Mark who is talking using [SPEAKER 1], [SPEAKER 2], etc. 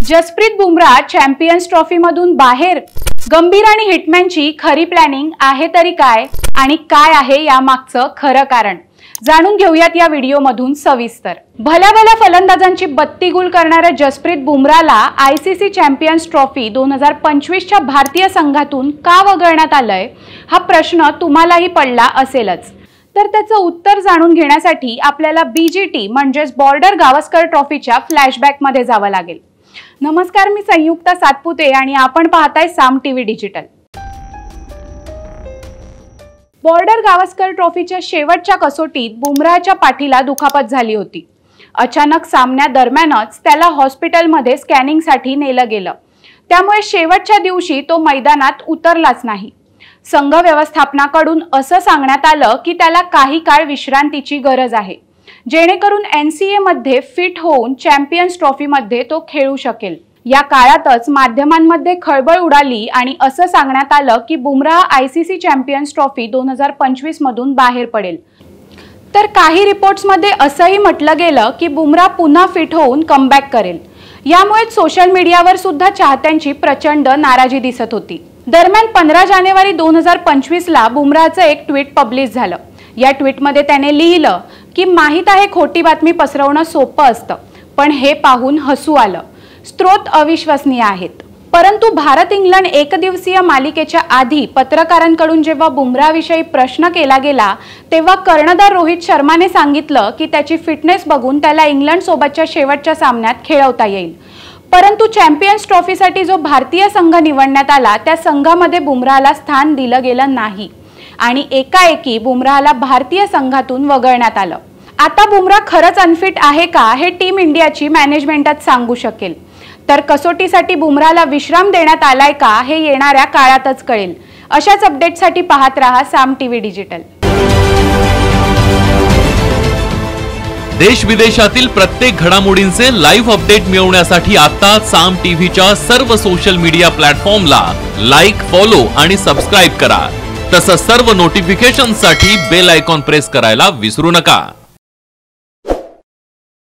[SPEAKER 1] Jasprit Bumrah champions trophy मधून बाहेर, गंभीर आणि हिटमॅनची खरी प्लॅनिंग आहे तरी काय, आणि काय आहे यामागचं खरं कारण, जाणून घेऊयात या व्हिडिओमधून सविस्तर। भल्या फलंदाजांची 32 गोल करणाऱ्या जसप्रीत बुमराहला आयसीसी चॅम्पियन्स ट्रॉफी 2025च्या भारतीय संघातून का वगळण्यात आलंय, हा प्रश्न तुम्हालाही पडला असेलच। तर त्याचं उत्तर जाणून घेण्यासाठी आपल्याला बीजीटी म्हणजेच बॉर्डर गावस्कर ट्रॉफीच्या फ्लॅशबॅक मध्ये जावं लागेल। नमस्कार, मी संयुक्ता सातपुते आणि आपण पाहताय साम टीव्ही डिजिटल। बॉर्डर गावस्कर ट्रॉफीच्या शेवटच्या कसोटीत बुमराहच्या पाठीला दुखापत झाली होती। अचानक सामन्यादरम्यानच त्याला हॉस्पिटलमध्ये स्कॅनिंगसाठी नेलं गेलं, त्यामुळे शेवटच्या दिवशी तो मैदानात उतरलाच नाही। संघ व्यवस्थापनाकडून असं सांगण्यात आलं की त्याला काही काळ विश्रांतीची गरज आहे, जेणेकरून एनसीए मध्ये फिट होऊन चॅम्पियन्स ट्रॉफी मध्ये तो खेळू शकेल। या काळातच माध्यमांमध्ये खळबळ उडाली आणि असं सांगण्यात आलं की बुमराह आयसीसी चॅम्पियन्स ट्रॉफी 2025 मधून बाहेर पडेल। तर काही रिपोर्ट्समध्ये असंही म्हटलं गेलं की बुमराह पुन्हा फिट होऊन कमबॅक करेल। यामुळे सोशल मीडियावर सुद्धा चाहत्यांची प्रचंड नाराजी दिसत होती। दरम्यान 15 जानेवारी 2025 ला बुमराहचं एक ट्विट पब्लिश झालं। या ट्विटमध्ये त्याने लिहिलं की माहित आहे खोटी बातमी पसरवणं सोपं असतं, पण हे पाहून हसू आलं। स्रोत अविश्वसनीय आहेत, परंतु भारत इंग्लंड एकदिवसीय मालिकेच्या आधी पत्रकारांकडून जेव्हा बुमराहविषयी प्रश्न केला गेला, तेव्हा कर्णधार रोहित शर्माने सांगितलं की त्याची फिटनेस बघून त्याला इंग्लंड सोबतच्या शेवटच्या सामन्यात खेळवता येईल। परंतु चॅम्पियन्स ट्रॉफीसाठी जो भारतीय संघ निवडण्यात आला त्या संघामध्ये बुमराहला स्थान दिलं गेलं नाही आणि एकाएकी बुमराहला भारतीय संघातून वगळण्यात आलं। आता बुमराह खरंच अनफिट आहे का हे टीम इंडियाची मॅनेजमेंटच सांगू शकेल। तर कसोटीसाठी बुमराहला विश्राम देण्यात आलाय का हे येणाऱ्या काळातच कळेल। अशाच अपडेटसाठी पाहत रहा साम टीव्ही डिजिटल।
[SPEAKER 2] देश विदेशातील प्रत्येक घडामोडींचे लाईव्ह अपडेट मिळवण्यासाठी आता साम टीव्हीच्या सर्व सोशल मीडिया प्लॅटफॉर्मला लाईक, फॉलो आणि सबस्क्राइब करा। तसंच सर्व नोटिफिकेशनसाठी बेल आयकॉन प्रेस करायला विसरू नका।